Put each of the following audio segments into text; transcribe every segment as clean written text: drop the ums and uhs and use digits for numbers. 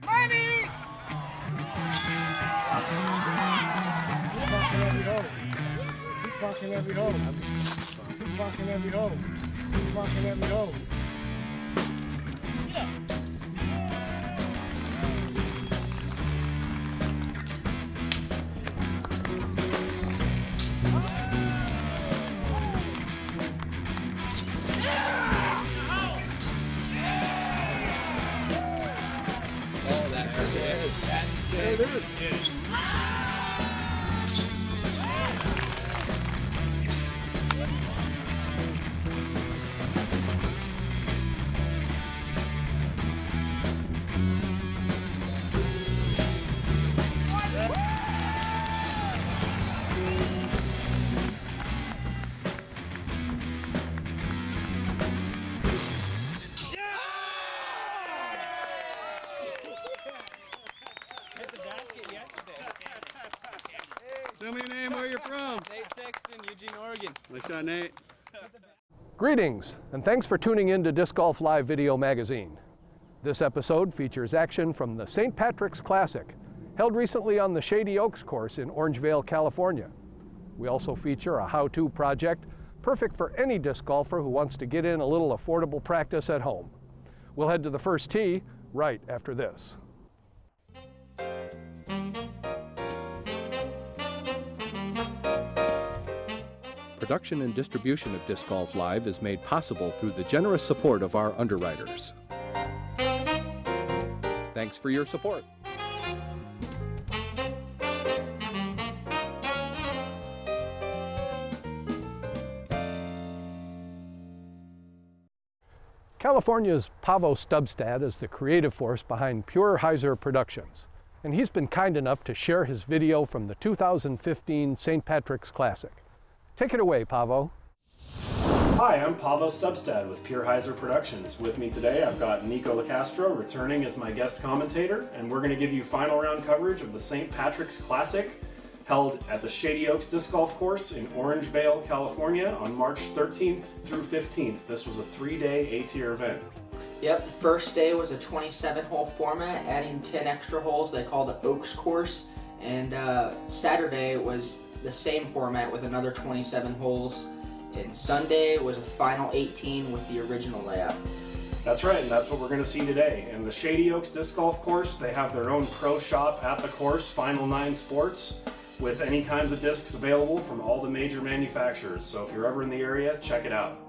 Money! Keep walking every hole. Keep walking every hole. Keep walking every hole. Keep walking every hole. Tell me your name, where you're from. Nate Sexton, Eugene, Oregon. Nice shot, Nate. Greetings, and thanks for tuning in to Disc Golf Live Video Magazine. This episode features action from the St. Patrick's Classic, held recently on the Shady Oaks course in Orangevale, California. We also feature a how-to project perfect for any disc golfer who wants to get in a little affordable practice at home. We'll head to the first tee right after this. Production and distribution of Disc Golf Live is made possible through the generous support of our underwriters. Thanks for your support. California's Paavo Stubstad is the creative force behind Pure Hyzer Productions, and he's been kind enough to share his video from the 2015 St. Patrick's Classic. Take it away, Paavo. Hi, I'm Paavo Stubstad with Pure Hyzer Productions. With me today, I've got Nikko Locastro returning as my guest commentator, and we're going to give you final round coverage of the St. Patrick's Classic, held at the Shady Oaks Disc Golf Course in Orangevale, California on March 13th through 15th. This was a 3-day A-tier event. Yep, the first day was a 27-hole format, adding 10 extra holes they call the Oaks course, and Saturday was the same format with another 27 holes, and Sunday was a final 18 with the original layout. That's right, and that's what we're going to see today. In the Shady Oaks Disc Golf Course, they have their own pro shop at the course, Final 9 Sports, with any kinds of discs available from all the major manufacturers. So if you're ever in the area, check it out.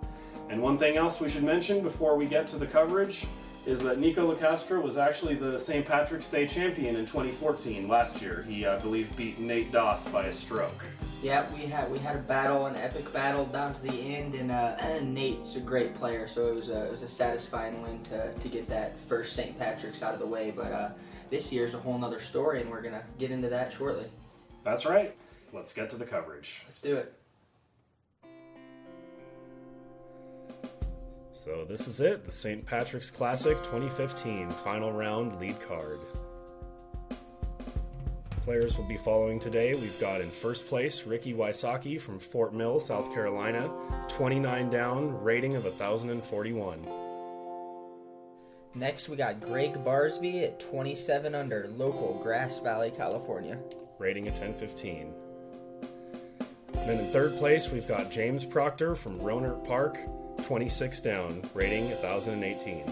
And one thing else we should mention before we get to the coverage is that Nikko Locastro was actually the St. Patrick's Day champion in 2014 last year. He, I believe, beat Nate Doss by a stroke. Yeah, we had a battle, an epic battle down to the end, and Nate's a great player, so it was a satisfying win to get that first St. Patrick's out of the way. But this year's a whole nother story, and we're gonna get into that shortly. That's right. Let's get to the coverage. Let's do it. So this is it, the St. Patrick's Classic 2015 final round lead card. Players will be following today. We've got in first place Ricky Wysocki from Fort Mill, South Carolina, 29 down, rating of 1,041. Next we got Gregg Barsby at 27 under, local, Grass Valley, California, rating of 1015. And then in third place we've got James Proctor from Rohnert Park, 26 down, rating 1,018.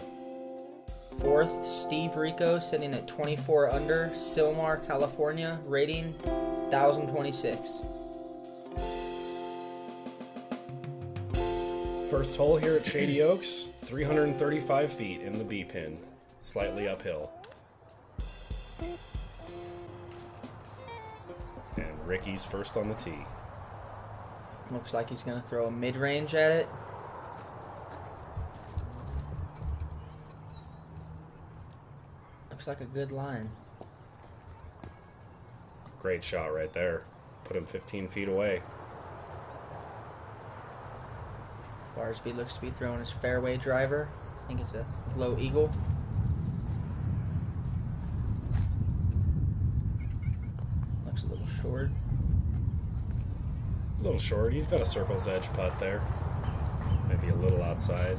Fourth, Steve Rico sitting at 24 under, Sylmar, California, rating 1,026. First hole here at Shady Oaks, 335 feet in the B pin, slightly uphill. And Ricky's first on the tee. Looks like he's going to throw a mid-range at it. Looks like a good line. Great shot right there. Put him 15 feet away. Barsby looks to be throwing his fairway driver. I think it's a low eagle. Looks a little short. A little short. He's got a circle's edge putt there. Maybe a little outside.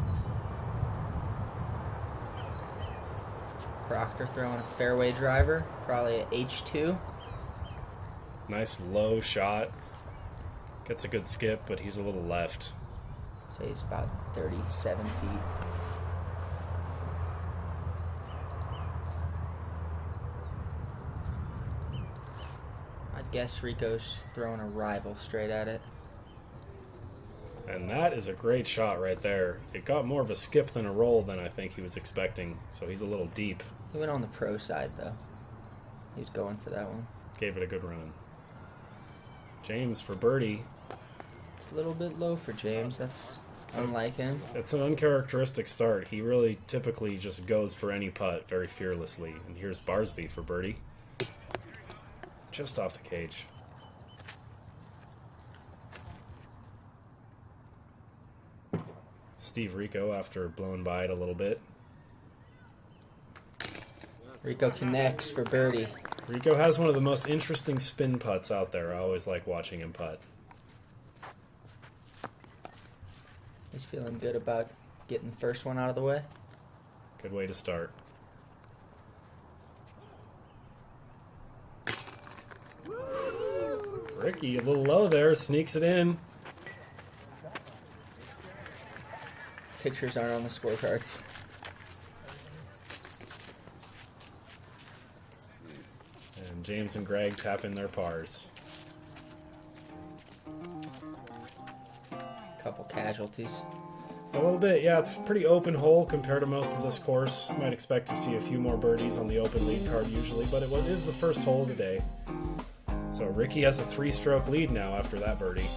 Proctor throwing a fairway driver, probably an H2. Nice low shot. Gets a good skip, but he's a little left. Say he's about 37 feet. I'd guess Rico's throwing a rival straight at it. And that is a great shot right there. It got more of a skip than a roll than I think he was expecting, so he's a little deep. He went on the pro side, though. He was going for that one. Gave it a good run. James for birdie. It's a little bit low for James. That's unlike him. It's an uncharacteristic start. He really typically just goes for any putt very fearlessly. And here's Barsby for birdie. Just off the cage. Steve Rico after blowing by it a little bit. Rico connects for birdie. Rico has one of the most interesting spin putts out there. I always like watching him putt. He's feeling good about getting the first one out of the way. Good way to start. Ricky, a little low there, sneaks it in. Pictures aren't on the scorecards. And James and Gregg tap in their pars. Couple casualties. A little bit, yeah. It's a pretty open hole compared to most of this course. You might expect to see a few more birdies on the open lead card usually, but it is the first hole of the day. So Ricky has a 3-stroke lead now after that birdie.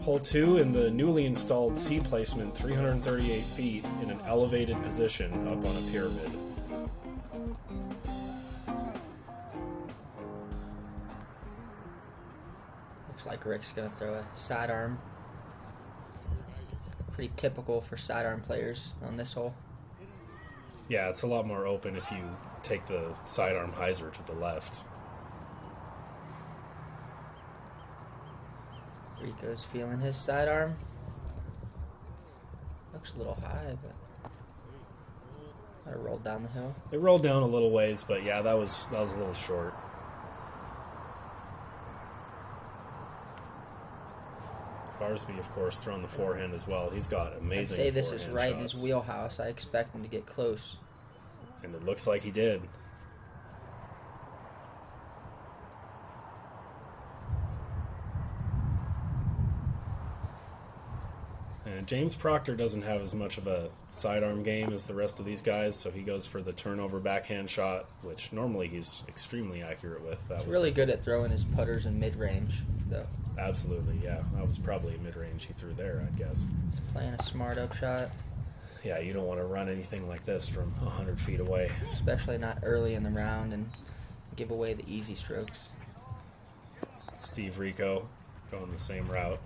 Hole 2 in the newly installed C placement, 338 feet in an elevated position up on a pyramid. Looks like Rick's going to throw a sidearm. Pretty typical for sidearm players on this hole. Yeah, it's a lot more open if you take the sidearm hyzer to the left. Rico's feeling his sidearm. Looks a little high, but I rolled down the hill. It rolled down a little ways, but yeah, that was a little short. Barsby, of course, throwing the forehand as well. He's got amazing. I'd say this is forehand right in his shots. wheelhouse. I expect him to get close. And it looks like he did. And James Proctor doesn't have as much of a sidearm game as the rest of these guys, so he goes for the turnover backhand shot, which normally he's extremely accurate with. He's really good at throwing his putters in mid-range, though. Absolutely, yeah. That was probably mid-range he threw there, I'd guess. He's playing a smart up shot. Yeah, you don't want to run anything like this from 100 feet away. Especially not early in the round and give away the easy strokes. Steve Rico going the same route.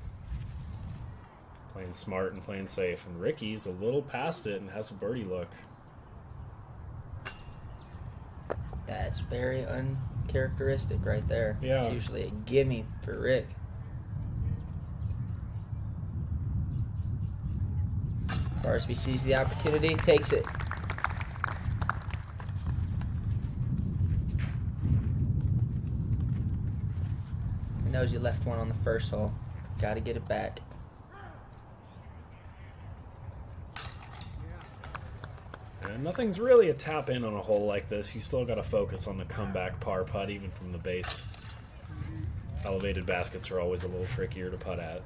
Playing smart and playing safe. And Ricky's a little past it and has a birdie look. That's very uncharacteristic right there. Yeah. It's usually a gimme for Rick. Barsby sees the opportunity, takes it. He knows you left one on the first hole. Got to get it back. And nothing's really a tap in on a hole like this. You still got to focus on the comeback par putt, even from the base. Elevated baskets are always a little trickier to putt at.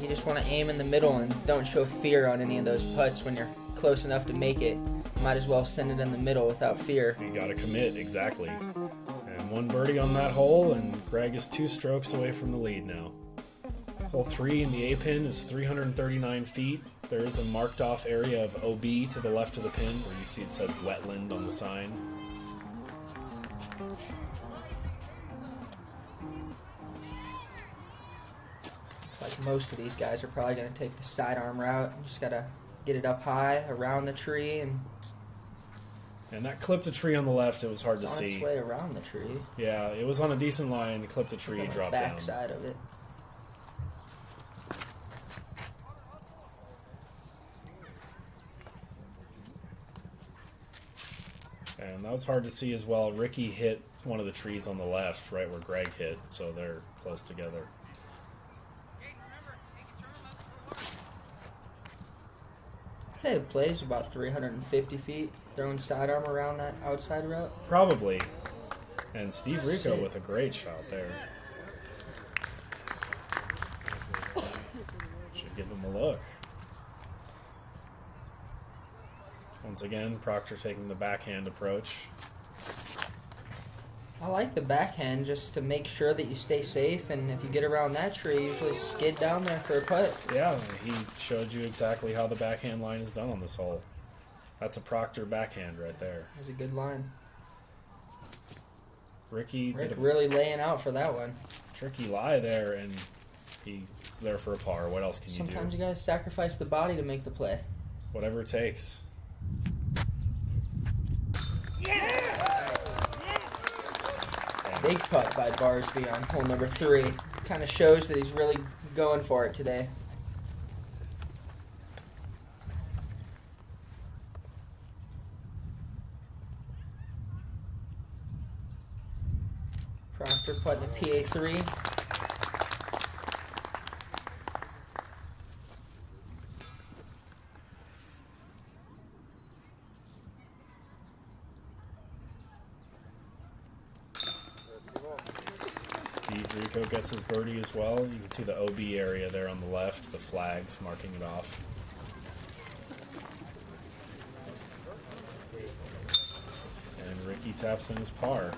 You just want to aim in the middle and don't show fear on any of those putts when you're close enough to make it. Might as well send it in the middle without fear. You got to commit, exactly. And one birdie on that hole, and Gregg is 2 strokes away from the lead now. Hole 3 in the A-pin is 339 feet. There is a marked off area of OB to the left of the pin where you see it says wetland on the sign. Like most of these guys are probably going to take the sidearm route. You just got to get it up high around the tree and that clipped a tree on the left. It was hard to it's on see. its way around the tree. Yeah, it was on a decent line. It clipped a tree, dropped down. Back side of it. And that was hard to see as well. Ricky hit one of the trees on the left, right where Gregg hit, so they're close together. I'd say it plays about 350 feet, throwing sidearm around that outside route. Probably. And Steve Rico with a great shot there. Should give him a look. Once again, Proctor taking the backhand approach. I like the backhand just to make sure that you stay safe, and if you get around that tree, you usually skid down there for a putt. Yeah, he showed you exactly how the backhand line is done on this hole. That's a Proctor backhand right there. That's a good line. Rick really laying out for that one. Tricky lie there, and he's there for a par. What else can you do? Sometimes you gotta sacrifice the body to make the play. Whatever it takes. Big putt by Barsby on hole number 3. Kind of shows that he's really going for it today. Proctor putting a PA3. Steve Rico gets his birdie as well. You can see the OB area there on the left, the flags marking it off. And Ricky taps in his par.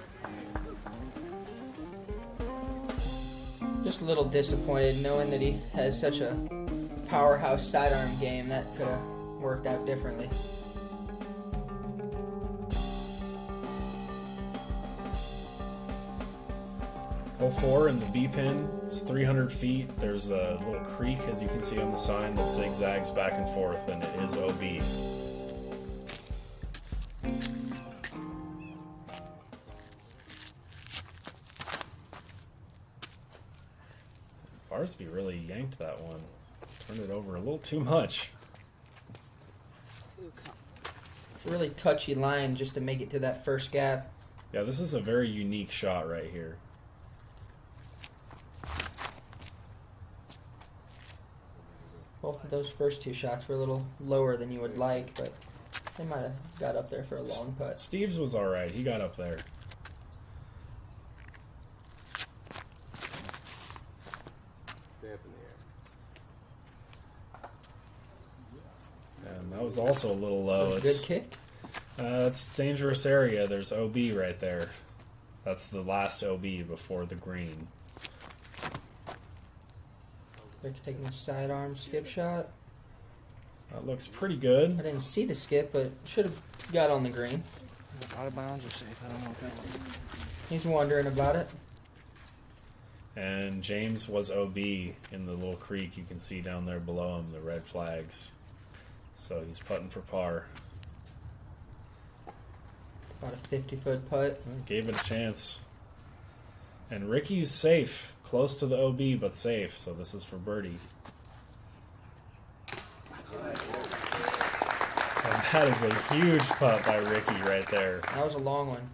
Just a little disappointed knowing that he has such a powerhouse sidearm game. That could have worked out differently. Hole 4 in the B pin is 300 feet. There's a little creek, as you can see on the sign, that zigzags back and forth, and it is OB. Barsby really yanked that one. Turned it over a little too much. It's a really touchy line just to make it to that first gap. Yeah, this is a very unique shot right here. Both of those first 2 shots were a little lower than you would like, but they might have got up there for a long putt. Steve's was alright. He got up there. And that was also a little low. Good kick. It's a dangerous area. There's OB right there. That's the last OB before the green. They're taking a sidearm skip shot. That looks pretty good. I didn't see the skip, but should have got on the green. Out of bounds or safe? I don't know what that was. He's wondering about it. And James was OB in the little creek you can see down there below him, the red flags. So he's putting for par. About a 50-foot putt. Gave it a chance. And Ricky's safe. Close to the OB, but safe. So this is for birdie. And that is a huge putt by Ricky right there. That was a long one.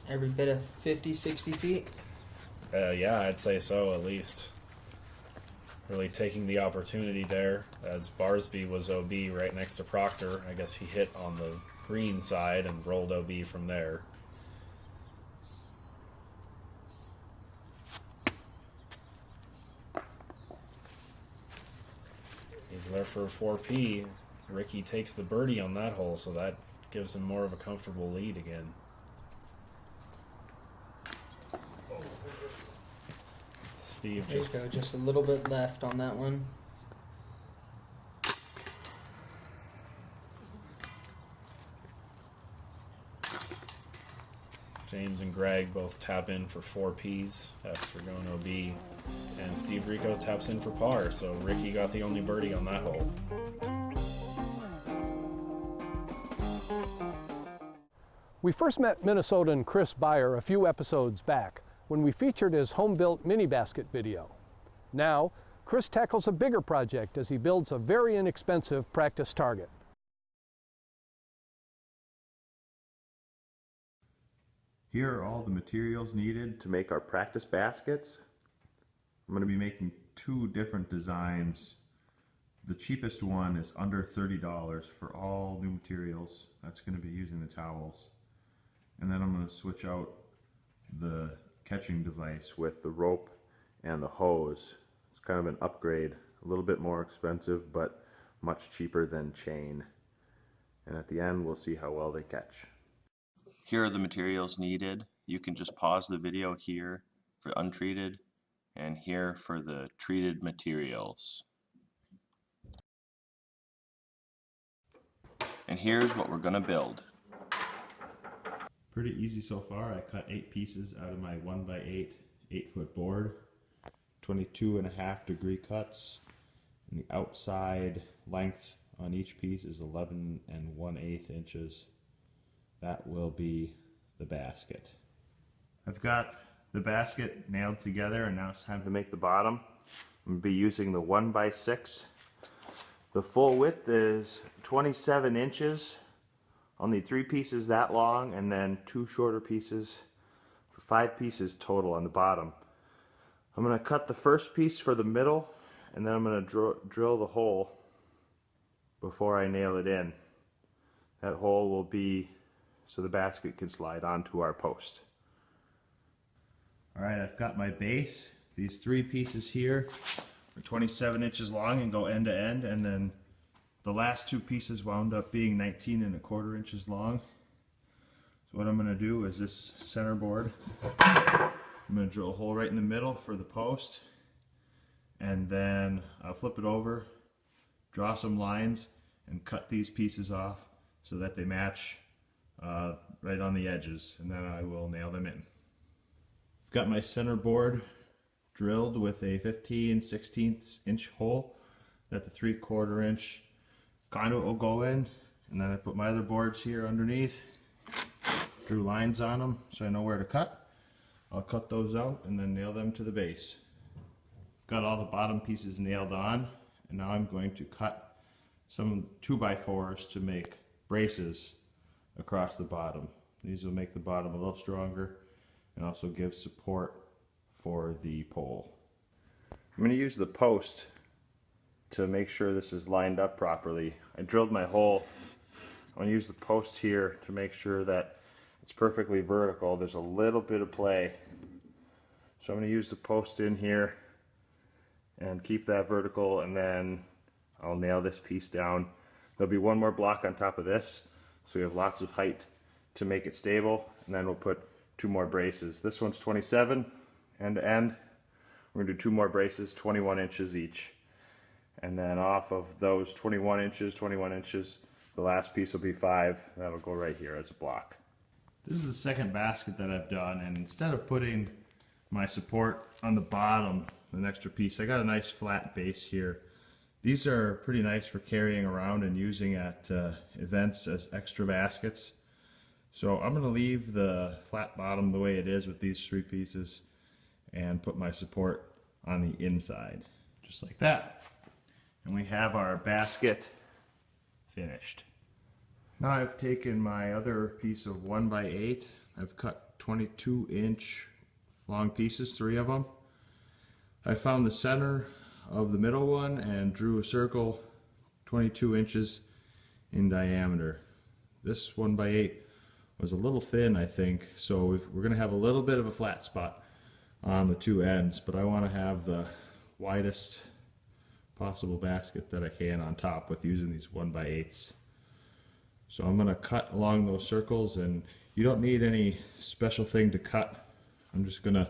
Every bit of 50, 60 feet. Yeah, I'd say so, at least. Really taking the opportunity there, as Barsby was OB right next to Proctor. I guess he hit on the green side and rolled OB from there. He's there for a 4P. Ricky takes the birdie on that hole, so that gives him more of a comfortable lead again. Steve just Rico just a little bit left on that one. James and Gregg both tap in for 4Ps after going OB. And Steve Rico taps in for par, so Ricky got the only birdie on that hole. We first met Minnesotan Chris Beyer a few episodes back when we featured his home-built mini basket video. Now, Chris tackles a bigger project as he builds a very inexpensive practice target. Here are all the materials needed to make our practice baskets. I'm going to be making two different designs. The cheapest one is under $30 for all new materials. That's going to be using the towels. And then I'm going to switch out the catching device with the rope and the hose. It's kind of an upgrade, a little bit more expensive, but much cheaper than chain. And at the end, we'll see how well they catch. Here are the materials needed. You can just pause the video here for untreated and here for the treated materials. And here's what we're going to build. Pretty easy so far. I cut 8 pieces out of my 1x8 8-foot board, 22.5 degree cuts, and the outside length on each piece is 11 1/8 inches. That will be the basket. I've got the basket nailed together, and now it's time to make the bottom. I'm going to be using the 1x6. The full width is 27 inches. I'll need 3 pieces that long and then 2 shorter pieces for 5 pieces total on the bottom. I'm going to cut the first piece for the middle, and then I'm going to drill the hole before I nail it in. That hole will be so the basket can slide onto our post. Alright, I've got my base. These 3 pieces here are 27 inches long and go end to end, and then the last 2 pieces wound up being 19.25 inches long. So what I'm going to do is this center board, I'm going to drill a hole right in the middle for the post, and then I'll flip it over, draw some lines, and cut these pieces off so that they match right on the edges, and then I will nail them in. I've got my center board drilled with a 15/16 inch hole that the 3/4 inch conduit will go in, and then I put my other boards here underneath, drew lines on them so I know where to cut. I'll cut those out and then nail them to the base. Got all the bottom pieces nailed on, and now I'm going to cut some 2x4s to make braces across the bottom. These will make the bottom a little stronger and also give support for the pole. I'm going to use the post to make sure this is lined up properly. I drilled my hole. I'm going to use the post here to make sure that it's perfectly vertical. There's a little bit of play. So I'm going to use the post in here and keep that vertical, and then I'll nail this piece down. There'll be one more block on top of this, so we have lots of height to make it stable, and then we'll put 2 more braces. This one's 27 end to end. We're going to do 2 more braces, 21 inches each. And then off of those 21 inches, the last piece will be 5. That'll go right here as a block. This is the second basket that I've done, and instead of putting my support on the bottom, an extra piece, I got a nice flat base here. These are pretty nice for carrying around and using at events as extra baskets. So I'm going to leave the flat bottom the way it is with these 3 pieces and put my support on the inside, just like that. And we have our basket finished. Now I've taken my other piece of 1x8. I've cut 22-inch long pieces, 3 of them. I found the center of the middle one and drew a circle 22 inches in diameter. This 1x8 was a little thin, I think, so we're going to have a little bit of a flat spot on the 2 ends, but I want to have the widest possible basket that I can on top with using these 1x8s. So I'm going to cut along those circles, and you don't need any special thing to cut. I'm just going to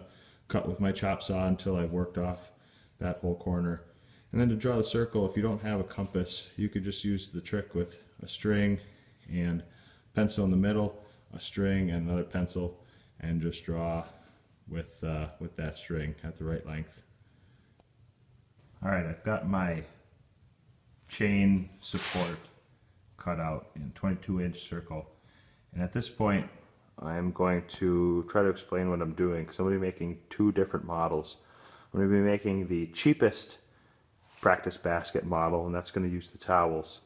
cut with my chop saw until I've worked off that whole corner. And then to draw the circle, if you don't have a compass, you could just use the trick with a string and pencil in the middle, a string and another pencil, and just draw with that string at the right length. Alright, I've got my chain support cut out in 22-inch circle, and at this point I'm going to try to explain what I'm doing, because I'm going to be making 2 different models. I'm going to be making the cheapest practice basket model, and that's going to use the towels,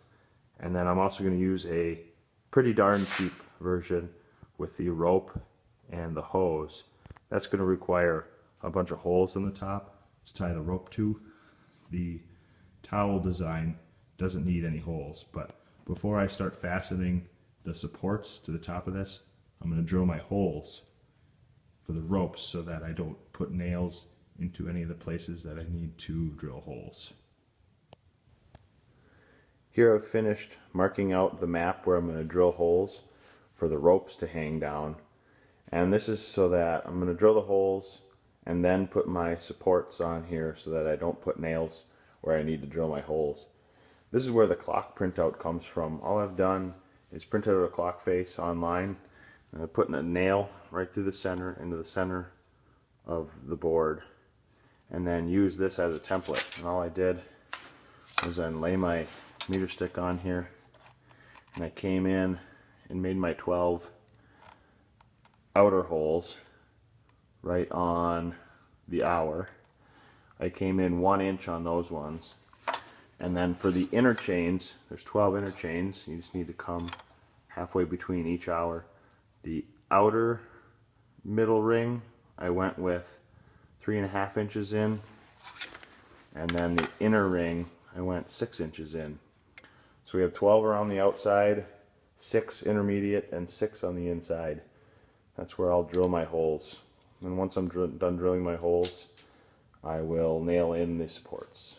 and then I'm also going to use a pretty darn cheap version with the rope and the hose. That's going to require a bunch of holes in the top to tie the rope to. The towel design doesn't need any holes, but before I start fastening the supports to the top of this, I'm going to drill my holes for the ropes so that I don't put nails into any of the places that I need to drill holes. Here I've finished marking out the map where I'm going to drill holes for the ropes to hang down. And this is so that I'm going to drill the holes and then put my supports on here so that I don't put nails where I need to drill my holes. This is where the clock printout comes from. All I've done is printed out a clock face online and I'm putting a nail right through the center into the center of the board, and then use this as a template. And all I did was then lay my meter stick on here, and I came in and made my 12 outer holes right on the hour. I came in 1 inch on those ones, and then for the inner chains, there's 12 inner chains. You just need to come halfway between each hour. The outer middle ring I went with 3.5 inches in, and then the inner ring I went 6 inches in. So we have 12 around the outside, 6 intermediate, and 6 on the inside. That's where I'll drill my holes. And once I'm done drilling my holes, I will nail in the supports.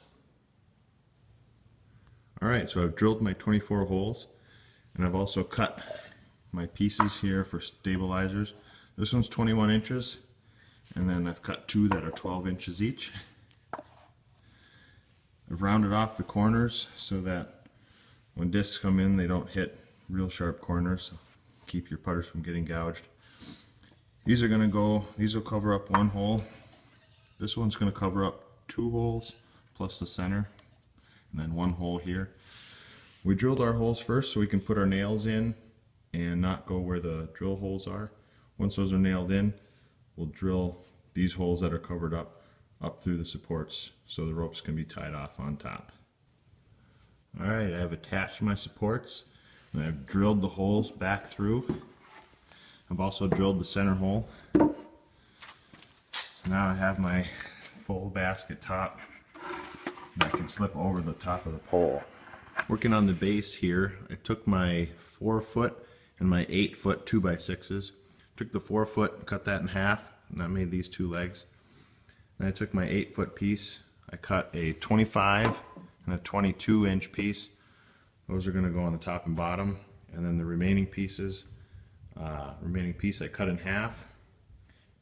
Alright, so I've drilled my 24 holes, and I've also cut my pieces here for stabilizers. This one's 21 inches, and then I've cut 2 that are 12 inches each. I've rounded off the corners so that when discs come in, they don't hit real sharp corners, so keep your putters from getting gouged. These are going to go, these will cover up 1 hole. This one's going to cover up 2 holes plus the center, and then 1 hole here. We drilled our holes first so we can put our nails in and not go where the drill holes are. Once those are nailed in, we'll drill these holes that are covered up through the supports so the ropes can be tied off on top. Alright, I've attached my supports and I've drilled the holes back through. I've also drilled the center hole. Now I have my full basket top that can slip over the top of the pole. Working on the base here, I took my 4-foot and my 8-foot 2x6s. Took the 4-foot, cut that in half, and I made these 2 legs. And I took my 8-foot piece, I cut a 25 and a 22-inch piece. Those are going to go on the top and bottom, and then the remaining piece I cut in half,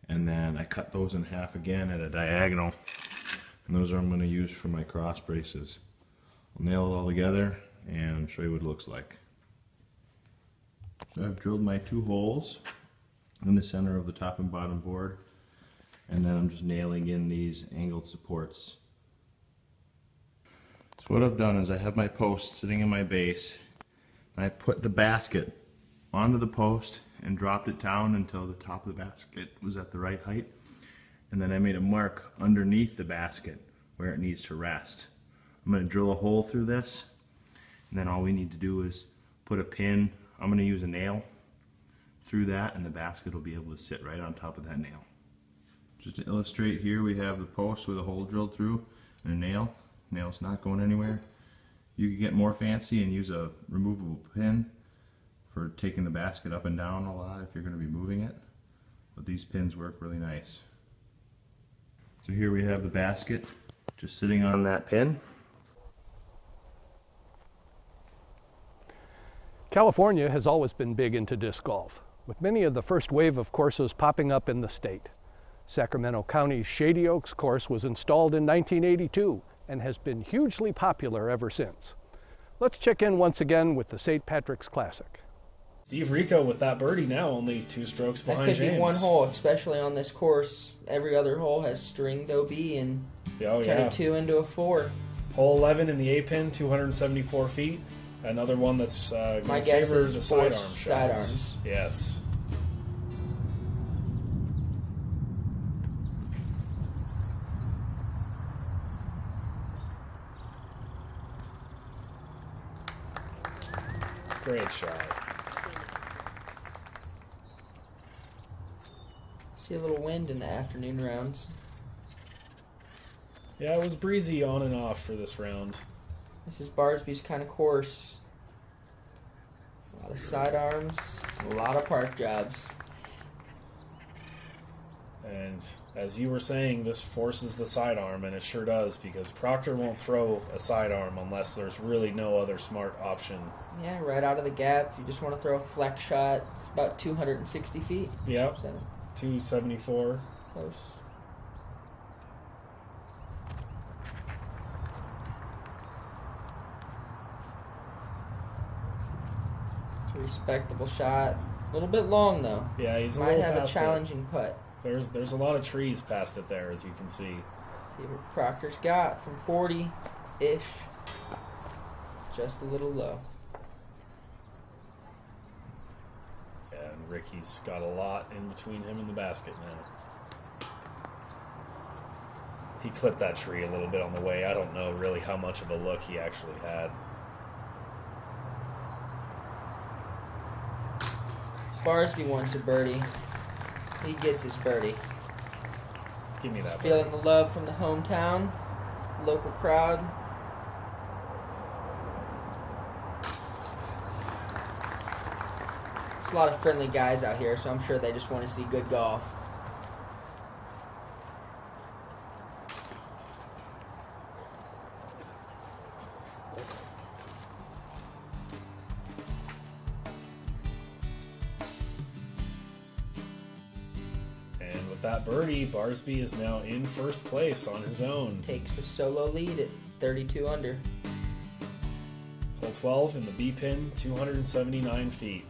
and then I cut those in half again at a diagonal, and those are I'm going to use for my cross braces. I'll nail it all together and show you what it looks like. So I've drilled my 2 holes in the center of the top and bottom board, and then I'm just nailing in these angled supports. So what I've done is I have my post sitting in my base, and I put the basket onto the post and dropped it down until the top of the basket was at the right height, and then I made a mark underneath the basket where it needs to rest. I'm going to drill a hole through this, and then all we need to do is put a pin. I'm going to use a nail through that, and the basket will be able to sit right on top of that nail. Just to illustrate, here we have the post with a hole drilled through and a nail. Nail's not going anywhere. You can get more fancy and use a removable pin for taking the basket up and down a lot if you're going to be moving it, but these pins work really nice. So here we have the basket just sitting on that pin. California has always been big into disc golf, with many of the first wave of courses popping up in the state. Sacramento County's Shady Oaks course was installed in 1982 and has been hugely popular ever since. Let's check in once again with the St. Patrick's Classic. Steve Rico with that birdie now, only 2 strokes behind James. That could be 1 hole, especially on this course. Every other hole has stringed OB and turned a 2 into a 4. Hole 11 in the A-pin, 274 feet. Another one that's going to favor the sidearm shots. Sidearms. Yes. Great shot. See a little wind in the afternoon rounds. Yeah, it was breezy on and off for this round. This is Barsby's kind of course. A lot of sidearms, a lot of park jobs. And as you were saying, this forces the sidearm, and it sure does, because Proctor won't throw a sidearm unless there's really no other smart option. Yeah, right out of the gap. You just want to throw a flex shot. It's about 260 feet. Yep, So 274. close. It's a respectable shot. A little bit long, though. Yeah, he's a Might little have a past challenging putt. it. There's a lot of trees past it there, as you can see. See what Proctor's got from 40-ish. Just a little low. Yeah, and Ricky's got a lot in between him and the basket now. He clipped that tree a little bit on the way. I don't know really how much of a look he actually had. Barsby wants a birdie. He gets his birdie. Give me that. Feeling the love from the hometown, local crowd. There's a lot of friendly guys out here, so I'm sure they just want to see good golf. And with that birdie, Barsby is now in first place on his own. Takes the solo lead at 32 under. Hole 12 in the B pin, 279 feet.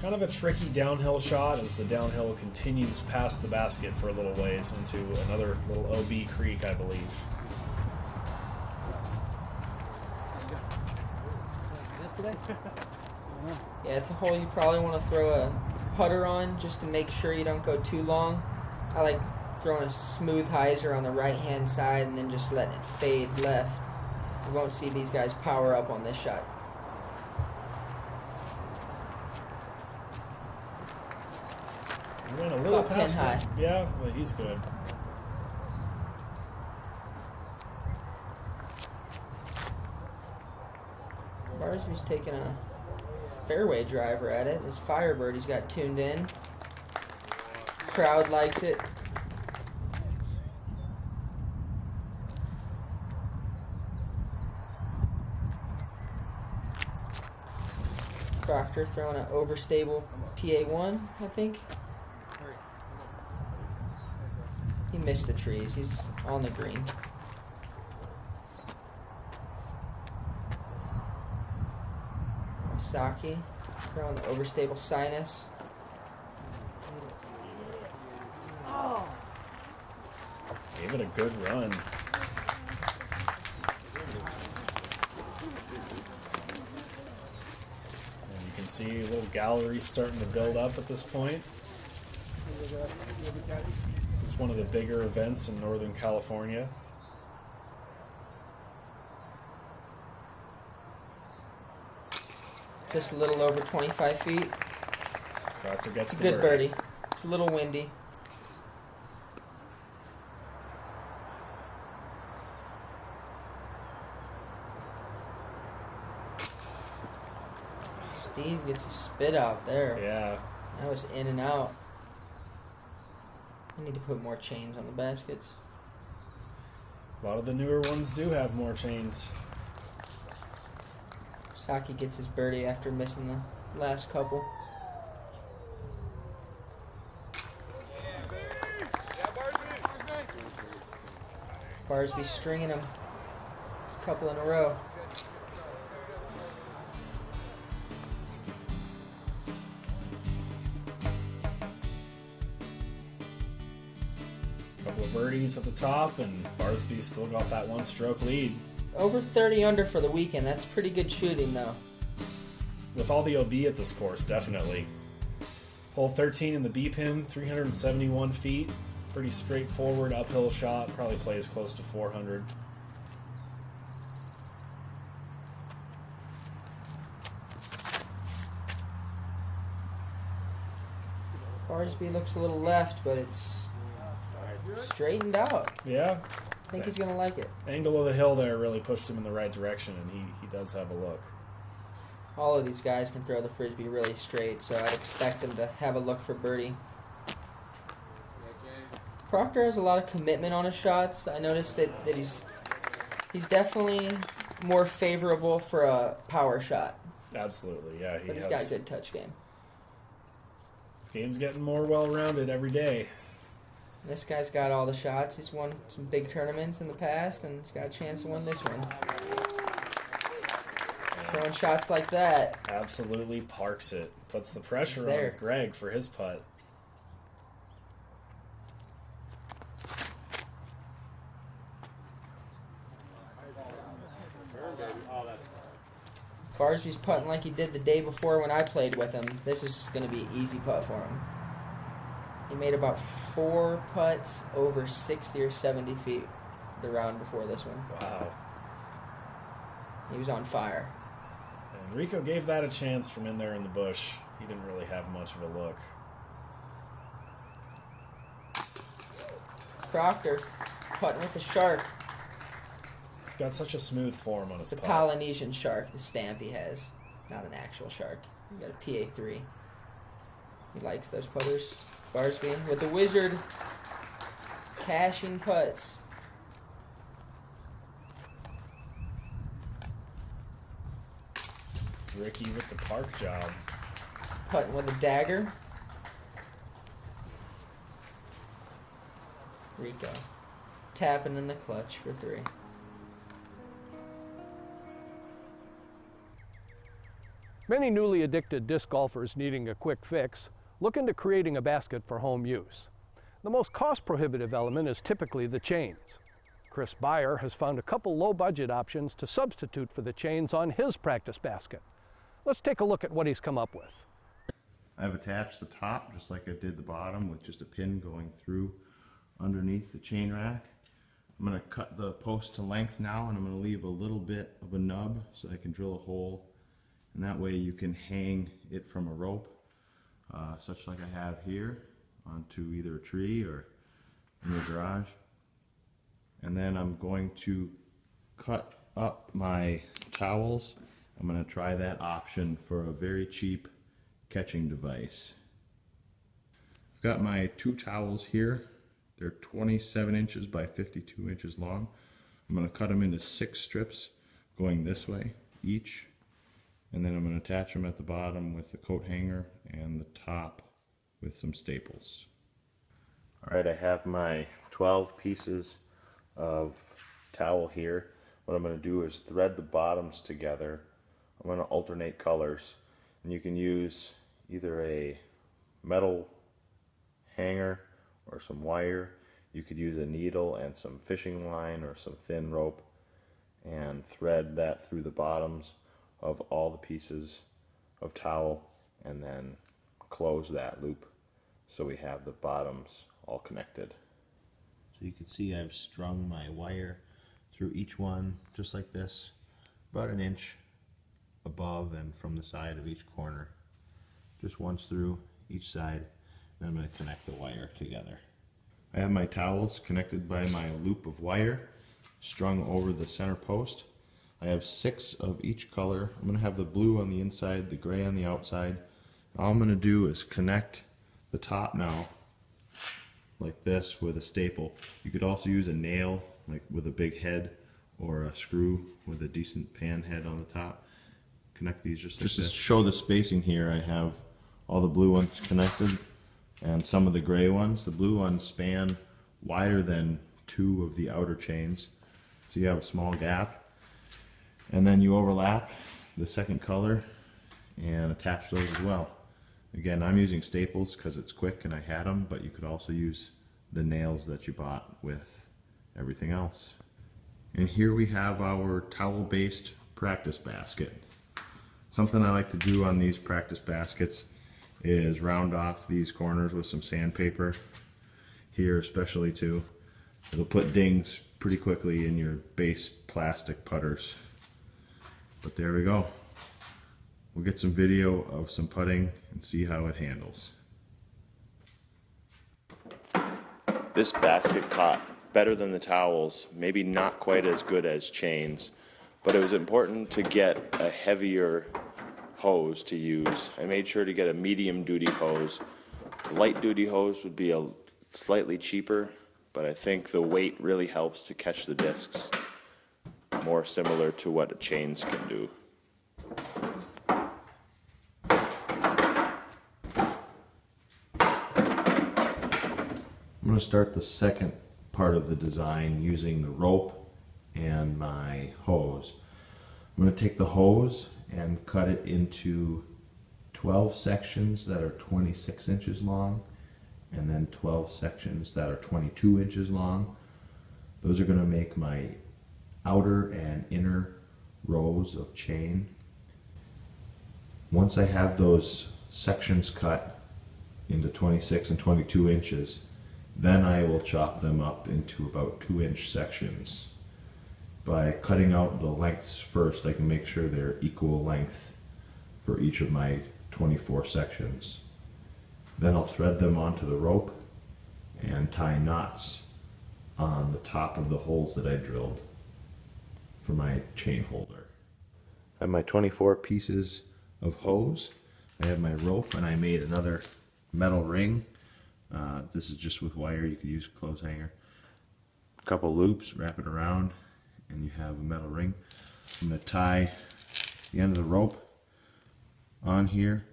Kind of a tricky downhill shot as the downhill continues past the basket for a little ways into another little OB creek, I believe. Yeah, it's a hole you probably want to throw a putter on just to make sure you don't go too long. I like throwing a smooth hyzer on the right-hand side and then just letting it fade left. You won't see these guys power up on this shot. He went a little About pin past high. it. Yeah, but he's good. Barsby's taking a fairway driver at it. His Firebird he's got tuned in. Crowd likes it. Proctor throwing an overstable PA1, I think. He missed the trees. He's on the green. Wysocki throwing the overstable sinus. Gave it a good run. And you can see a little gallery starting to build up at this point. This is one of the bigger events in Northern California. Just a little over 25 feet. Proctor gets It's a the good birdie. It's a little windy. Steve gets a spit out there. Yeah. That was in and out. I need to put more chains on the baskets. A lot of the newer ones do have more chains. Saki gets his birdie after missing the last couple. Barsby stringing him a couple in a row. Couple of birdies at the top, and Barsby's still got that one-stroke lead. Over 30 under for the weekend. That's pretty good shooting, though. With all the OB at this course, definitely. Hole 13 in the B pin, 371 feet. Pretty straightforward uphill shot. Probably plays close to 400. Barsby looks a little left, but it's straightened out. Yeah. I think he's going to like it. Angle of the hill there really pushed him in the right direction, and he does have a look. All of these guys can throw the Frisbee really straight, so I'd expect them to have a look for birdie. Proctor has a lot of commitment on his shots. I noticed that he's definitely more favorable for a power shot. Absolutely, yeah. But he's got a good touch game. This game's getting more well-rounded every day. This guy's got all the shots. He's won some big tournaments in the past, and he's got a chance to win this one. Throwing shots like that. Absolutely parks it. Puts the pressure there. on Gregg for his putt. Barsby's putting like he did the day before when I played with him. This is going to be an easy putt for him. He made about 4 putts over 60 or 70 feet the round before this one. Wow. He was on fire. And Rico gave that a chance from in there in the bush. He didn't really have much of a look. Proctor putting with the shark. He's got such a smooth form on his It's a putt. Polynesian shark, the stamp he has. Not an actual shark. He got a PA3. He likes those putters. Barsby with the wizard. Cashing putts. Ricky with the park job. Putting with a dagger. Rico. Tapping in the clutch for 3. Many newly addicted disc golfers needing a quick fix look into creating a basket for home use. The most cost-prohibitive element is typically the chains. Chris Beyer has found a couple low-budget options to substitute for the chains on his practice basket. Let's take a look at what he's come up with. I've attached the top just like I did the bottom with just a pin going through underneath the chain rack. I'm going to cut the post to length now, and I'm going to leave a little bit of a nub so I can drill a hole, and that way you can hang it from a rope, such like I have here, onto either a tree or in your garage. And then I'm going to cut up my towels. I'm going to try that option for a very cheap catching device. I've got my 2 towels here. They're 27 inches by 52 inches long. I'm going to cut them into 6 strips going this way each, and then I'm going to attach them at the bottom with the coat hanger and the top with some staples. Alright, I have my 12 pieces of towel here. What I'm going to do is thread the bottoms together. I'm going to alternate colors, and you can use either a metal hanger or some wire. You could use a needle and some fishing line or some thin rope and thread that through the bottoms of all the pieces of towel, and then close that loop so we have the bottoms all connected. So you can see I've strung my wire through each one just like this, about an inch above and from the side of each corner, just once through each side. Then I'm going to connect the wire together. I have my towels connected by my loop of wire strung over the center post. I have 6 of each color. I'm going to have the blue on the inside, the gray on the outside. All I'm going to do is connect the top now like this with a staple. You could also use a nail like with a big head, or a screw with a decent pan head on the top. Connect these just like this. Just to show the spacing here, I have all the blue ones connected and some of the gray ones. The blue ones span wider than 2 of the outer chains, so you have a small gap. And then you overlap the second color and attach those as well. Again, I'm using staples because it's quick and I had them, but you could also use the nails that you bought with everything else. And here we have our towel-based practice basket. Something I like to do on these practice baskets is round off these corners with some sandpaper, here especially too. It'll put dings pretty quickly in your base plastic putters. But there we go. We'll get some video of some putting and see how it handles. This basket caught better than the towels, maybe not quite as good as chains, but it was important to get a heavier hose to use. I made sure to get a medium duty hose. Light duty hose would be a slightly cheaper, but I think the weight really helps to catch the discs, more similar to what chains can do. I'm going to start the second part of the design using the rope and my hose. I'm going to take the hose and cut it into 12 sections that are 26 inches long, and then 12 sections that are 22 inches long. Those are going to make my outer and inner rows of chain. Once I have those sections cut into 26 and 22 inches, then I will chop them up into about 2-inch sections. By cutting out the lengths first, I can make sure they're equal length for each of my 24 sections. Then I'll thread them onto the rope and tie knots on the top of the holes that I drilled for my chain holder. I have my 24 pieces of hose. I have my rope, and I made another metal ring. This is just with wire. You could use a clothes hanger. A couple loops, wrap it around, and you have a metal ring. I'm going to tie the end of the rope on here,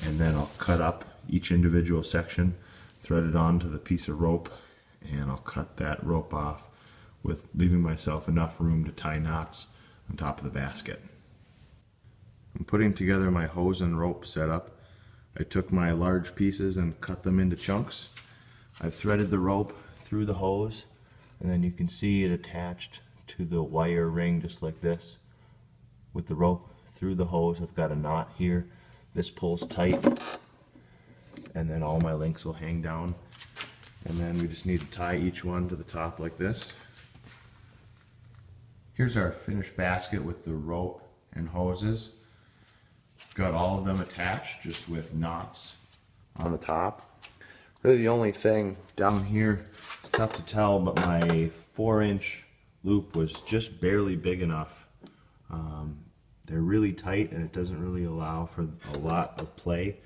and then I'll cut up each individual section, thread it onto the piece of rope, and I'll cut that rope off, with leaving myself enough room to tie knots on top of the basket. I'm putting together my hose and rope setup. I took my large pieces and cut them into chunks. I've threaded the rope through the hose, and then you can see it attached to the wire ring just like this. With the rope through the hose, I've got a knot here. This pulls tight, and then all my links will hang down. And then we just need to tie each one to the top like this. Here's our finished basket with the rope and hoses. Got all of them attached, just with knots on the top. Really the only thing down here, it's tough to tell, but my 4-inch loop was just barely big enough. They're really tight, and it doesn't really allow for a lot of play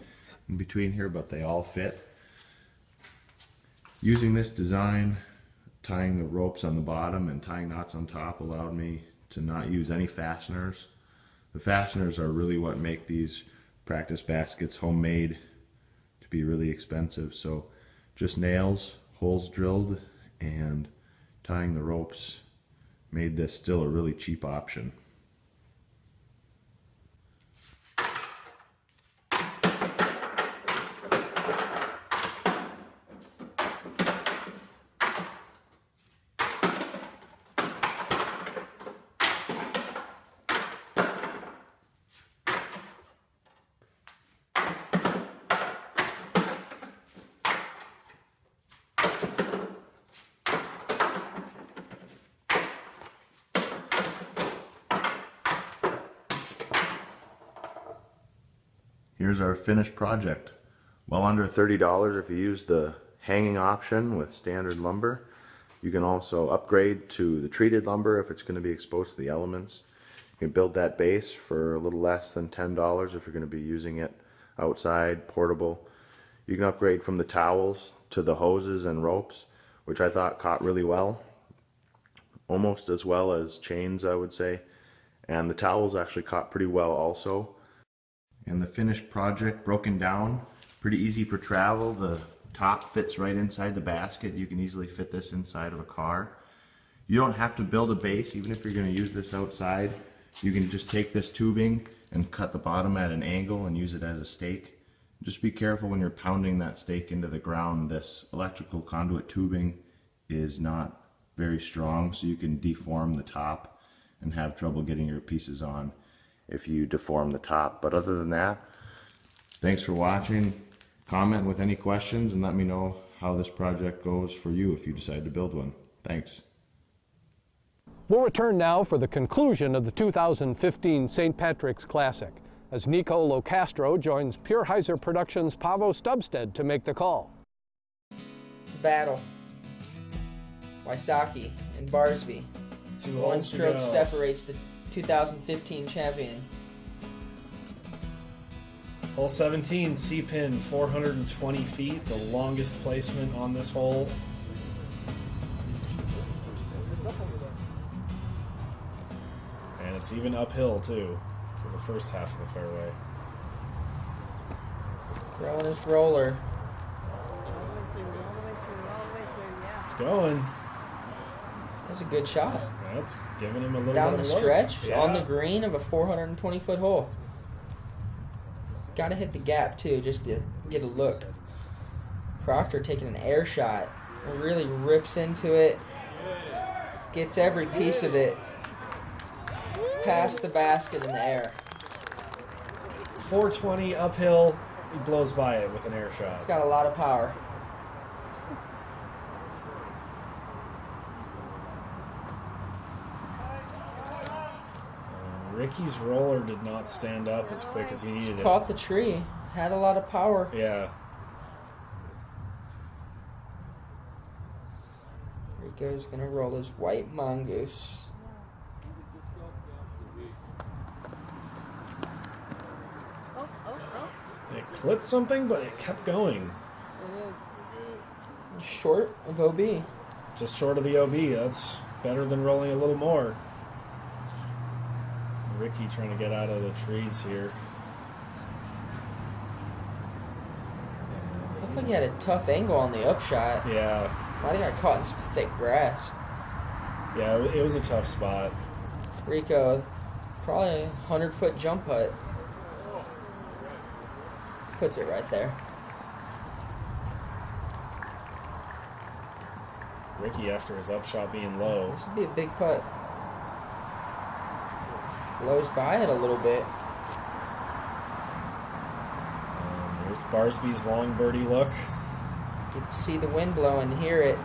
in between here, but they all fit. Using this design, tying the ropes on the bottom and tying knots on top allowed me to not use any fasteners. The fasteners are really what make these practice baskets homemade to be really expensive. So just nails, holes drilled, and tying the ropes made this still a really cheap option. Here's our finished project. Well under $30 if you use the hanging option with standard lumber. You can also upgrade to the treated lumber if it's going to be exposed to the elements. You can build that base for a little less than $10 if you're going to be using it outside, portable. You can upgrade from the towels to the hoses and ropes, which I thought caught really well. Almost as well as chains, I would say. And the towels actually caught pretty well also. And the finished project broken down, pretty easy for travel. The top fits right inside the basket. You can easily fit this inside of a car. You don't have to build a base, even if you're going to use this outside. You can just take this tubing and cut the bottom at an angle and use it as a stake. Just be careful when you're pounding that stake into the ground. This electrical conduit tubing is not very strong, so you can deform the top and have trouble getting your pieces on if you deform the top. But other than that, thanks for watching. Comment with any questions and let me know how this project goes for you if you decide to build one. Thanks. We'll return now for the conclusion of the 2015 St. Patrick's Classic as Nikko Locastro joins Pure Hyzer Production's Paavo Stubstad to make the call. It's a battle. Wysocki and Barsby. 2 One holes to stroke go. separates the 2015 champion. Hole 17, C-pin, 420 feet, the longest placement on this hole. And it's even uphill, too, for the first half of the fairway. Throwing his roller. It's going. That's a good shot. That's giving him a little Down bit the of look. stretch, Yeah. on the green of a 420-foot hole. Got to hit the gap, too, just to get a look. Proctor taking an air shot. Really rips into it. Gets every piece of it. Past the basket in the air. 420 uphill, he blows by it with an air shot. It's got a lot of power. Ricky's roller did not stand up as quick as he needed it. Caught the tree. Had a lot of power. Yeah. Rico's going to roll his white mongoose. It clipped something, but it kept going. Short of OB. Just short of the OB. That's better than rolling a little more. Ricky trying to get out of the trees here. Looked like he had a tough angle on the upshot. Yeah. Might have got caught in some thick grass. Yeah, it was a tough spot. Rico, probably a 100-foot jump putt. Puts it right there. Ricky, after his upshot being low. This would be a big putt. Blows by it a little bit. There's Barsby's long birdie look. You can see the wind blow and hear it.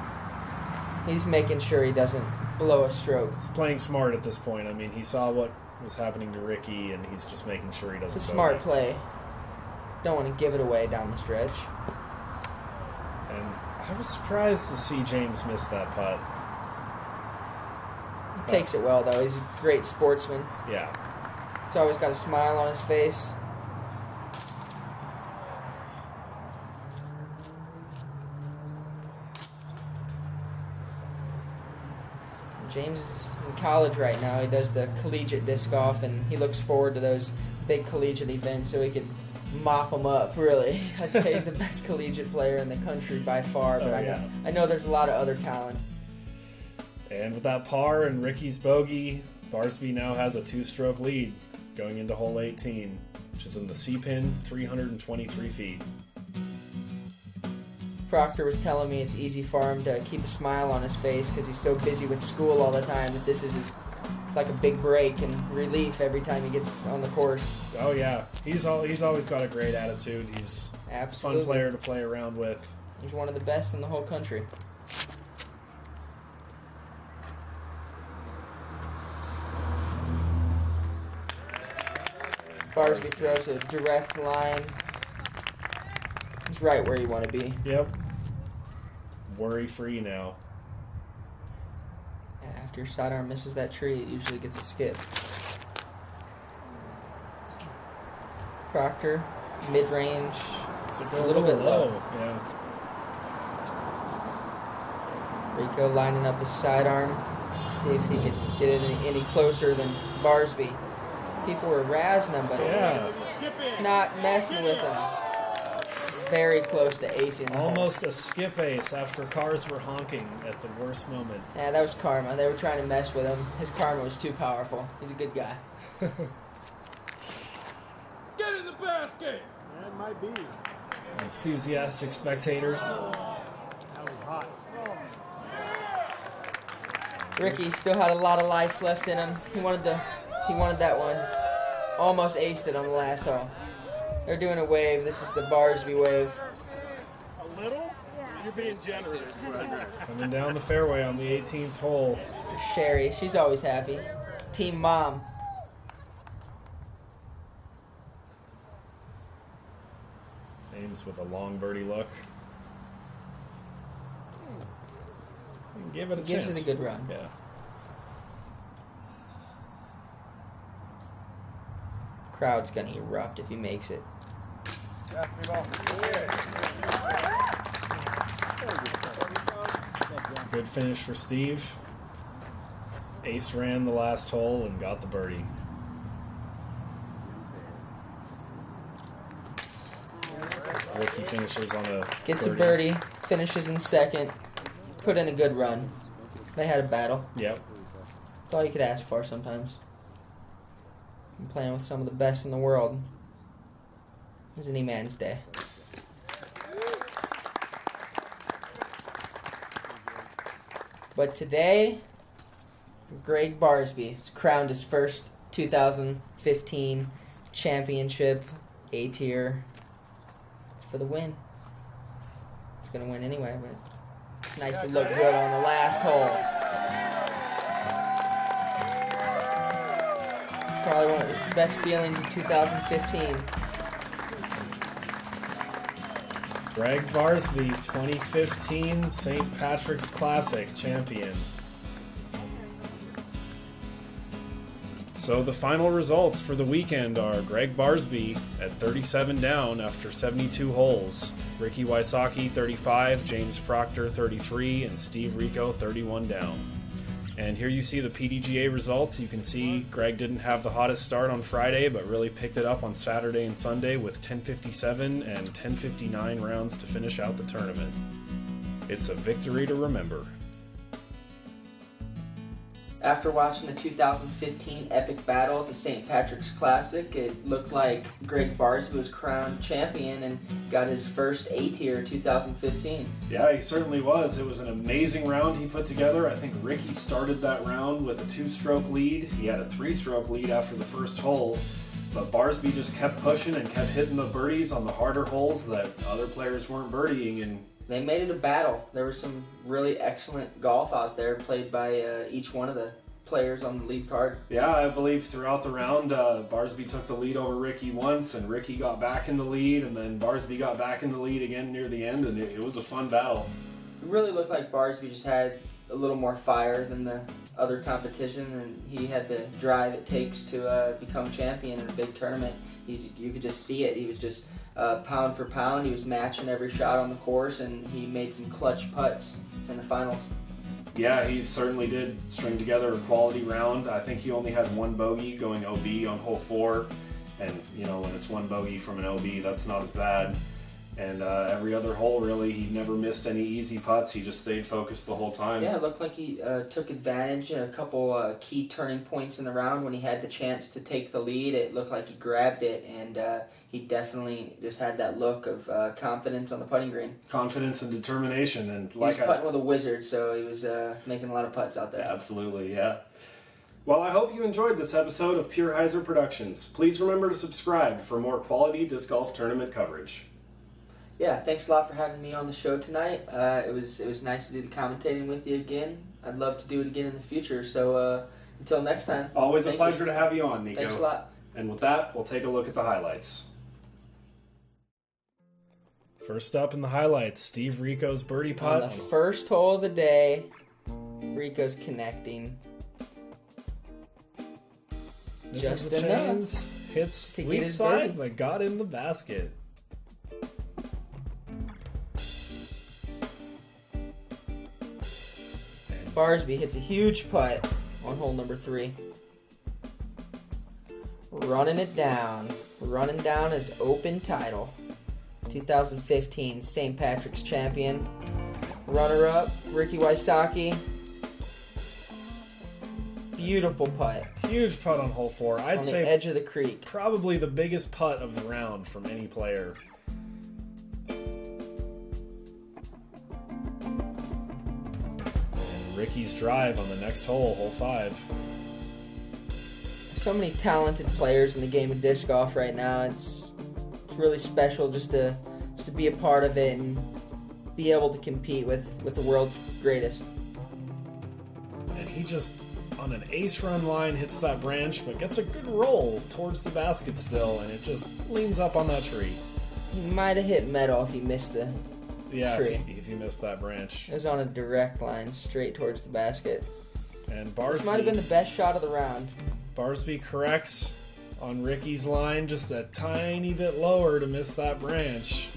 He's making sure he doesn't blow a stroke. He's playing smart at this point. I mean, he saw what was happening to Ricky, and he's just making sure he doesn't. It's a smart play. Don't want to give it away down the stretch. And I was surprised to see James miss that putt. He takes it well, though. He's a great sportsman. Yeah. He's always got a smile on his face. James is in college right now. He does the collegiate disc golf, and he looks forward to those big collegiate events so he can mop them up, really. I'd say he's the best collegiate player in the country by far, but I know there's a lot of other talent. And with that par and Ricky's bogey, Barsby now has a 2-stroke lead going into hole 18, which is in the C-pin, 323 feet. Proctor was telling me it's easy for him to keep a smile on his face because he's so busy with school all the time that this is it's like a big break and relief every time he gets on the course. Oh yeah, he's always got a great attitude. He's Absolutely. a fun player to play around with. He's one of the best in the whole country. Barsby throws a direct line. He's right where you want to be. Yep. Worry-free now. After your sidearm misses that tree, it usually gets a skip. Proctor, mid-range, It's a little bit low. Yeah. Rico lining up his sidearm. See if he could get it any closer than Barsby. People were razzing him, but it's not messing with him. Very close to acing the hole. Almost a skip ace after cars were honking at the worst moment. Yeah, that was karma. They were trying to mess with him. His karma was too powerful. He's a good guy. Get in the basket! That might be. Enthusiastic spectators. That was hot. Ricky still had a lot of life left in him. He wanted that one. Almost aced it on the last hole. They're doing a wave. This is the Barsby wave. A little? You're being generous. Coming down the fairway on the 18th hole. Sherry, she's always happy. Team mom. Ames with a long birdie look. gave it a chance. Gives it a good run. Yeah. Crowd's gonna erupt if he makes it. Good finish for Steve. Ace ran the last hole and got the birdie. Ricky finishes on a Gets a birdie, finishes in second, put in a good run. They had a battle. Yep. That's all you could ask for sometimes. I'm playing with some of the best in the world. It was any man's day. But today, Gregg Barsby has crowned his first 2015 championship A-tier. It's for the win. He's going to win anyway, but it's nice to look good on the last hole. Probably one of his best feelings in 2015. Gregg Barsby, 2015 St. Patrick's Classic champion. So the final results for the weekend are Gregg Barsby at 37 down after 72 holes, Ricky Wysocki 35, James Proctor 33, and Steve Rico 31 down. And here you see the PDGA results. You can see Gregg didn't have the hottest start on Friday, but really picked it up on Saturday and Sunday with 10:57 and 10:59 rounds to finish out the tournament. It's a victory to remember. After watching the 2015 epic battle at the St. Patrick's Classic, it looked like Gregg Barsby was crowned champion and got his first A-tier 2015. Yeah, he certainly was. It was an amazing round he put together. I think Ricky started that round with a 2-stroke lead. He had a 3-stroke lead after the first hole, but Barsby just kept pushing and kept hitting the birdies on the harder holes that other players weren't birdieing, and they made it a battle. There was some really excellent golf out there played by each one of the players on the lead card. Yeah, I believe throughout the round, Barsby took the lead over Ricky once, and Ricky got back in the lead, and then Barsby got back in the lead again near the end, and it was a fun battle. It really looked like Barsby just had a little more fire than the other competition, and he had the drive it takes to become champion in a big tournament. You could just see it. He was just pound for pound. He was matching every shot on the course, and he made some clutch putts in the finals. Yeah, he certainly did string together a quality round. I think he only had one bogey going OB on hole 4, and you know, when it's one bogey from an OB, that's not as bad. And every other hole, really, he never missed any easy putts. He just stayed focused the whole time. Yeah, it looked like he took advantage in a couple key turning points in the round when he had the chance to take the lead. It looked like he grabbed it, and he definitely just had that look of confidence on the putting green. Confidence and determination. And he was putting with a wizard, so he was making a lot of putts out there. Yeah, absolutely, yeah. Well, I hope you enjoyed this episode of Pure Hyzer Productions. Please remember to subscribe for more quality disc golf tournament coverage. Yeah, thanks a lot for having me on the show tonight. It was nice to do the commentating with you again. I'd love to do it again in the future. So until next time. Always a pleasure to have you on, Nikko. Thanks a lot. And with that, we'll take a look at the highlights. First up in the highlights, Steve Rico's birdie putt. On the first hole of the day, Rico's connecting. Just a chance. Hits weak side, but got in the basket. Barsby hits a huge putt on hole number 3. Running it down. Running down his open title. 2015 St. Patrick's champion. Runner-up, Ricky Wysocki. Beautiful putt. Huge putt on hole 4. I'd say on the edge of the creek. Probably the biggest putt of the round from any player. Ricky's drive on the next hole, hole 5. So many talented players in the game of disc golf right now. It's really special just to be a part of it and be able to compete with the world's greatest. And he just, on an ace run line, hits that branch, but gets a good roll towards the basket still, and it just leans up on that tree. He might have hit metal if he missed the Yeah, tree. if you missed that branch. It was on a direct line straight towards the basket. And Barsby, This might have been the best shot of the round. Barsby corrects on Ricky's line just a tiny bit lower to miss that branch.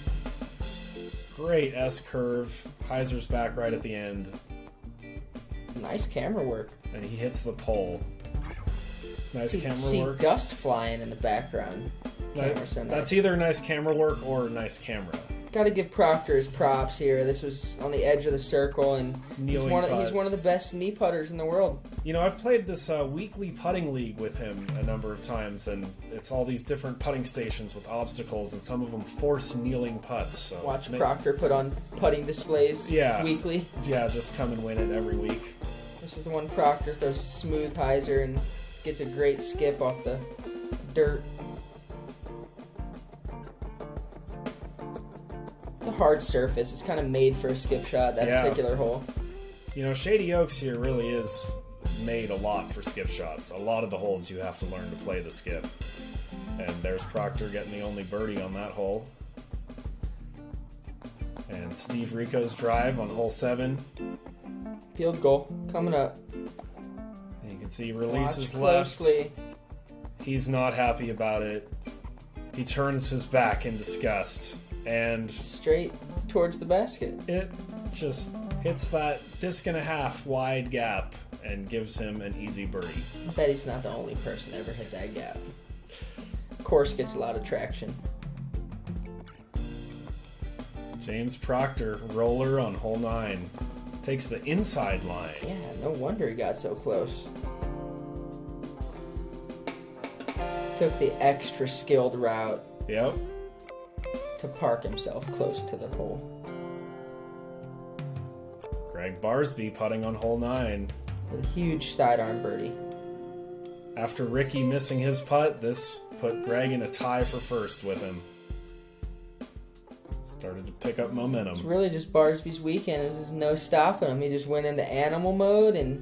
Great S-curve. Hyzer's back right at the end. Nice camera work. And he hits the pole. Nice camera see work. dust flying in the background. Camera's so nice. That's either nice camera work or nice camera. Got to give Proctor his props here. This was on the edge of the circle, and he's one of the best knee putters in the world. You know, I've played this weekly putting league with him a number of times, and it's all these different putting stations with obstacles, and some of them force kneeling putts. So Watch Proctor put on putting displays weekly. Yeah, just come and win it every week. This is the one Proctor throws a smooth hyzer and gets a great skip off the dirt. A hard surface. It's kind of made for a skip shot, that particular hole. You know, Shady Oaks here really is made a lot for skip shots. A lot of the holes you have to learn to play the skip. And there's Proctor getting the only birdie on that hole. And Steve Rico's drive on hole 7. Field goal coming up. And you can see he releases left. He's not happy about it. He turns his back in disgust. And straight towards the basket. It just hits that disc and a half wide gap and gives him an easy birdie. I bet he's not the only person to ever hit that gap. Course gets a lot of traction. James Proctor, roller on hole 9. Takes the inside line. Yeah, no wonder he got so close. Took the extra skilled route. Yep. To park himself close to the hole. Gregg Barsby putting on hole 9. With a huge sidearm birdie. After Ricky missing his putt, this put Gregg in a tie for first with him. Started to pick up momentum. It's really just Barsby's weekend. There's just no stopping him. He just went into animal mode and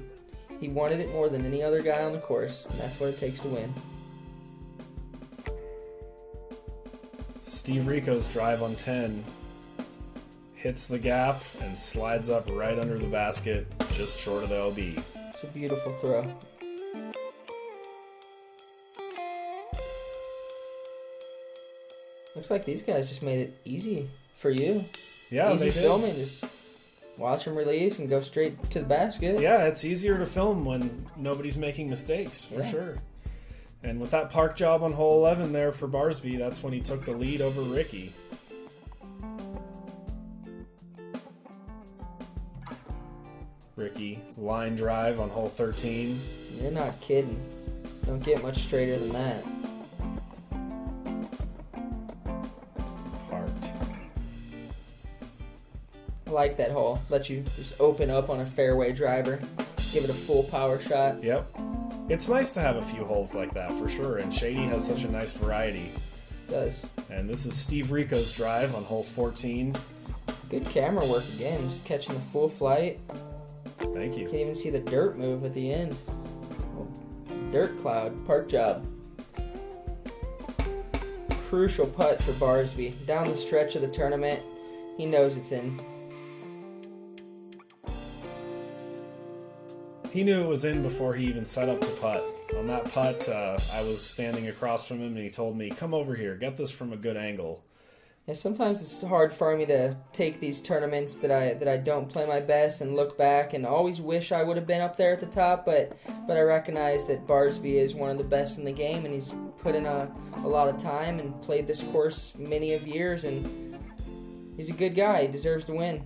he wanted it more than any other guy on the course. And that's what it takes to win. Steve Rico's drive on 10 hits the gap and slides up right under the basket, just short of the LB. It's a beautiful throw. Looks like these guys just made it easy for you. Yeah, easy they did. filming. Just watch them release and go straight to the basket. Yeah, it's easier to film when nobody's making mistakes, for sure. And with that park job on hole 11 there for Barsby, that's when he took the lead over Ricky. Ricky, line drive on hole 13. You're not kidding. Don't get much straighter than that. Parked. I like that hole. Let you just open up on a fairway driver. Give it a full power shot. Yep. It's nice to have a few holes like that, for sure, and Shady has such a nice variety. It does. And this is Steve Rico's drive on hole 14. Good camera work again, just catching the full flight. Thank you. You can even see the dirt move at the end. Dirt cloud, park job. Crucial putt for Barsby. Down the stretch of the tournament, he knows it's in. He knew it was in before he even set up to putt. On that putt, I was standing across from him and he told me, "Come over here, get this from a good angle." Yeah, sometimes it's hard for me to take these tournaments that I don't play my best and look back and always wish I would have been up there at the top, but I recognize that Barsby is one of the best in the game and he's put in a lot of time and played this course many of years, and he's a good guy. He deserves to win.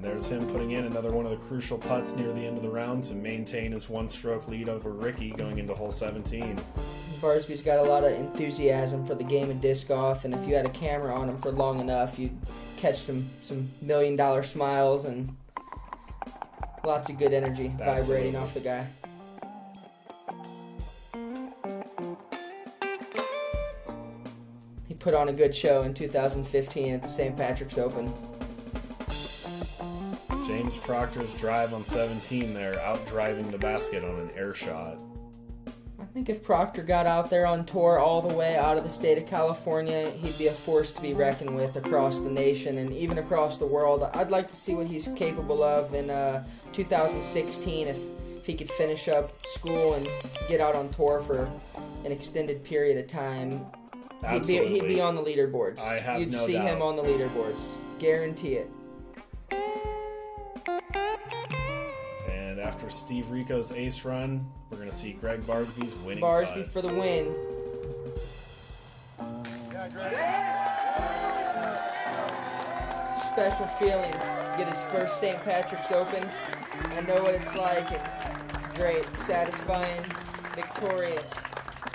There's him putting in another one of the crucial putts near the end of the round to maintain his one-stroke lead over Ricky going into hole 17. Barsby's got a lot of enthusiasm for the game of disc golf, and if you had a camera on him for long enough, you'd catch some million-dollar smiles and lots of good energy vibrating off the guy. He put on a good show in 2015 at the St. Patrick's Open. James Proctor's drive on 17 there, out driving the basket on an air shot. I think if Proctor got out there on tour all the way out of the state of California, he'd be a force to be reckoned with across the nation and even across the world. I'd like to see what he's capable of in 2016 if he could finish up school and get out on tour for an extended period of time. Absolutely. He'd be on the leaderboards. I have You'd no see doubt. him on the leaderboards. Guarantee it. And after Steve Rico's ace run, we're going to see Gregg Barsby's winning Barsby putt. for the win. It's a special feeling. Get his first St. Patrick's Open. I know what it's like, and it's great, satisfying, victorious.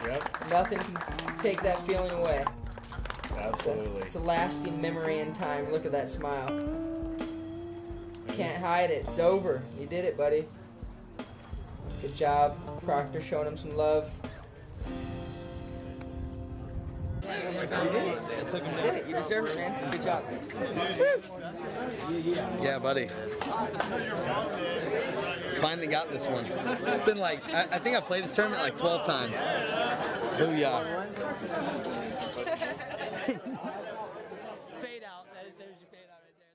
Yep, Nothing can take that feeling away. absolutely. It's a lasting memory in time. Look at that smile. Can't hide it. It's over. You did it, buddy. Good job. Proctor showing him some love. You did it. You did it. You deserve it, man. Good job. Yeah, buddy. Finally got this one. It's been like, I think I played this tournament like 12 times. Booyah. Fade out. There's your fade out right there.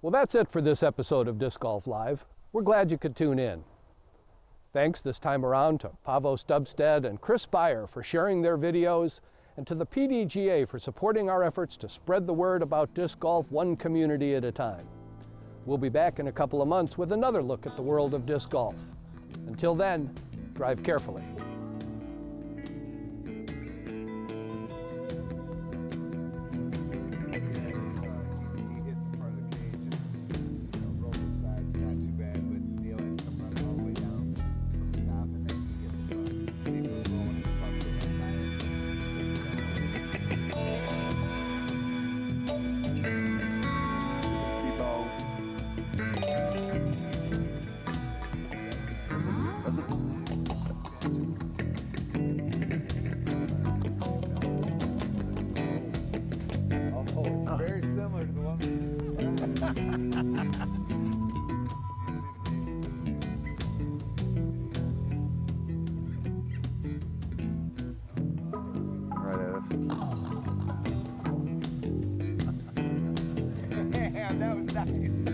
Well, that's it for this episode of Disc Golf Live. We're glad you could tune in. Thanks this time around to Paavo, Stubstad, and Chris Beyer for sharing their videos, and to the PDGA for supporting our efforts to spread the word about disc golf one community at a time. We'll be back in a couple of months with another look at the world of disc golf. Until then, drive carefully. Very similar to the one we just described. Right at us. Damn, that was nice.